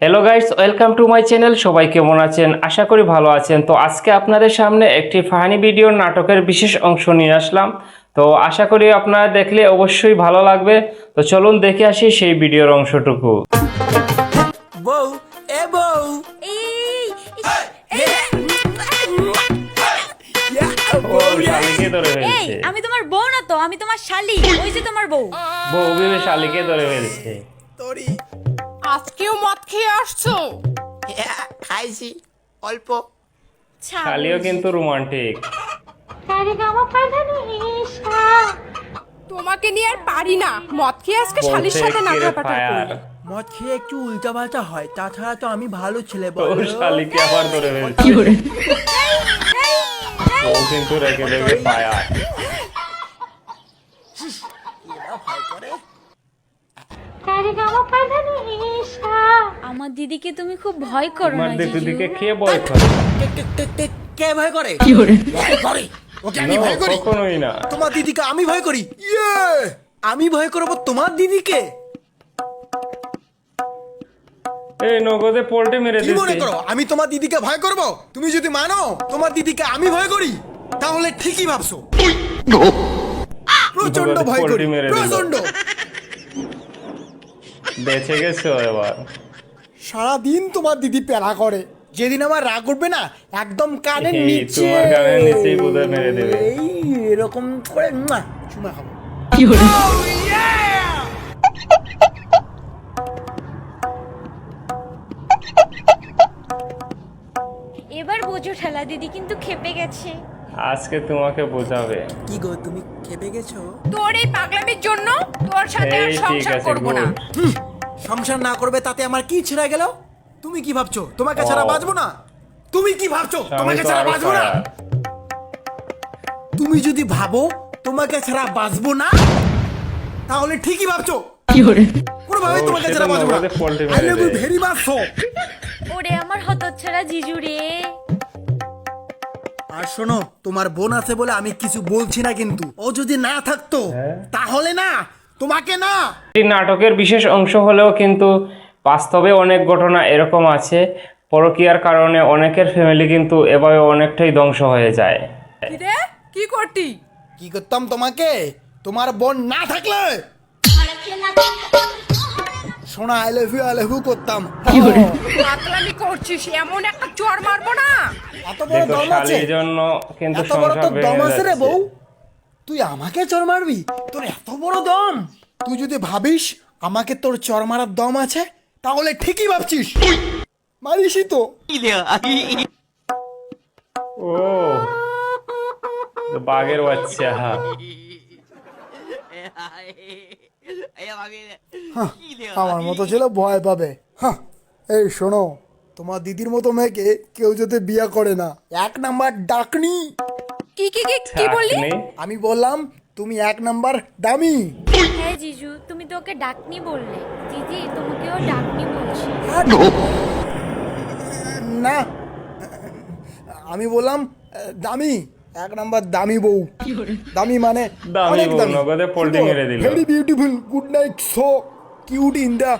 Hello guys, welcome to my channel. সবাই কেমন আছেন? আশা করি ভালো আছেন। তো আজকে আপনাদের সামনে একটি ফানি ভিডিওর নাটকের বিশেষ অংশ নিয়ে আসলাম। তো আশা করি আপনারা দেখলে অবশ্যই ভালো লাগবে। তো চলুন দেখে আসি সেই ভিডিওর অংশটুকু। বউ এ বউ ও শালিকে ধরে এই ফেলছে। আমি তোমার বউ না তো, আমি তোমার শালি। ওই যে তোমার বউ। বউ ভেবে শালিকে ধরে ফেলছে। তোরি আজকেও মদ খেয়ে আসছো? খাইছি অল্প। শালিও কিন্তু রোমান্টিক। তোমাকে নিয়ে আর পারি না, মদ খেয়ে আজকে শালির সাথে না খাপাটা করি। মদ খেয়ে একটু উল্টা পাল্টা হয়, তাছাড়া তো আমি ভালো ছেলে ও বলো। শালিকে আবার ধরে ফেলছে। ও কিন্তু রেখে রেখে ফায়ার। আমার দিদিকে তুমি খুব ভয় করো তোমার না জিজু? দিদিকে খেয়ে ভয় করে? কে ভয় করে? ভয় করে? ওকে আমি No, ভয় করি? কখনোই না। তোমার দিদিকে আমি ভয় করি? আমি ভয় করবো তোমার দিদিকে? এই নগদে পোল্টে মেরে কি মনে দিছি। করো আমি তোমার দিদিকে ভয় করব? তুমি যদি মানো তোমার দিদিকে আমি ভয় করি, তাহলে ঠিকই ভাবছো। প্রচন্ড নগদে ভয় করি, পোল্টি মেরে দিল। প্রচন্ড। বেঁচে গেছো এবার। সারাদিন তোমার দিদি প্যারা করে, যেদিন আমার রাগ উঠবে না একদম কানের এই, নিচে, তোমার কানের নিচেই বোধহয় মেরে দেবে। এই এরকম করে চুমা খাবো। এবার বোঝো ঠেলা, দিদি কিন্তু খেপে গেছে। আজকে তোমাকে বোঝাবে। কি গো তুমি খেপে গেছো? তোর এই পাগলামির জন্য তোর সাথে আর এই ঠিক সংসার আছে, করব না। good। সংসার না করবে তাতে আমার কি ছেড়ে গেল? তুমি কি ভাবছো তোমাকে ছাড়া ও। বাঁচবো না? তুমি কি ভাবছো স্বামী তোমাকে তো ছাড়া আরো বাঁচবো না? fire। তুমি যদি ভাবো তোমাকে ছাড়া বাঁচবো না, তাহলে ঠিকই ভাবছো। কোনোভাবে ও, তোমাকে সে তো ছাড়া বাঁচবো না। নগদে পোল্টি আই মেরে লাভ ইউ দেয়। Very much so. ওরে আমার হতচ্ছাড়া জিজু রে। আর শোনো, তোমার বোন আছে বলে আমি কিছু বলছি না, কিন্তু ও যদি না থাকতো হ্যাঁ। তাহলে না তোমাকে না। এই নাটকের বিশেষ অংশ হলেও কিন্তু বাস্তবে অনেক ঘটনা এরকম আছে। পরকীয়ার কারণে অনেকের ফ্যামিলি কিন্তু এভাবে অনেকটাই ধ্বংস হয়ে যায়। কি রে, কি করতি? কি করতাম তোমাকে? তোমার বোন না থাকলে সোনা আই লাভ ইউ করতাম। পাগলামি করছিস, এমন একটা চড় মারবো না। এত বড় দেখো দম আছে? শালির জন্য কিন্তু এত বড় তো সংসার দম ভেঙে আছে রে যাচ্ছে। বউ? তুই আমাকে চড় মারবি? তোর এত বড় দম? তুই যদি ভাবিস আমাকে তোর চড় মারার দম আছে, তাহলে ঠিকই ভাবছিস। মারিসই তো। ও, বাঘের বাচ্চা। আমার মতো ছেলে ভয় পাবে। এই শোনো, তোমার দিদির মতো মেয়েকে কেউ যদি বিয়ে করে না, 1 নাম্বার ডাকনি। কি কি কি কি বললি? থাকনি। আমি বললাম তুমি 1 নাম্বার দামি। হ্যাঁ জিজু, তুমি তো ওকে ডাকনি বললে। দিদি তোমাকেও ডাকনি বলছি। না, আমি বললাম দামি, 1 নাম্বার দামি বউ। দামি মানে দামি অনেক বউ, দামি। নগদে পোল্টি মেরে দিল। Very beautiful, good night, so cute in the,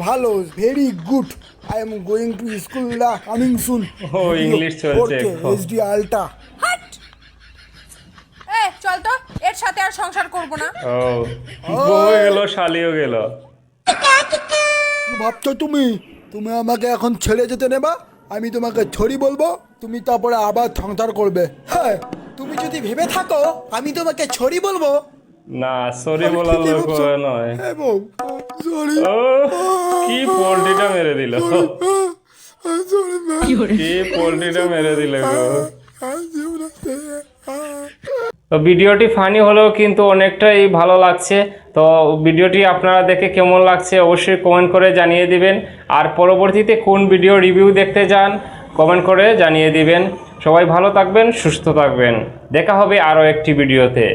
ভালো, very good. I am going to school the coming soon. ও, ইংলিশ চলছে এখন। এইচডি আলটা। হাট! চল তো, এর সাথে আর সংসার করব না। ও, বউ গেল, শালিও গেল। কি ভাবছো তুমি? তুমি আমাকে এখন ছেড়ে যেতে নেবা? আমি তোমাকে ছড়ি বলবো, তুমি তারপরে আবার সংসার করবে। হ্যাঁ, তুমি যদি ভেবে থাকো আমি তোমাকে ছড়ি বলবো, না, সরি তাহলে বলার ঠিকই লোক ভাবছো। নয়। হ্যাঁ বউ, সরি। ও, কি পোল্ট্রিটা মেরে দিল। কি পোল্ট্রিটা মেরে দিল গো। তো ভিডিওটি ফানি হলেও কিন্তু অনেকটাই ভালো লাগছে। তো ভিডিওটি আপনারা দেখে কেমন লাগছে অবশ্যই কমেন্ট করে জানিয়ে দিবেন। আর পরবর্তীতে কোন ভিডিও রিভিউ দেখতে চান কমেন্ট করে জানিয়ে দিবেন। সবাই ভালো থাকবেন, সুস্থ থাকবেন। দেখা হবে আরও একটি ভিডিওতে।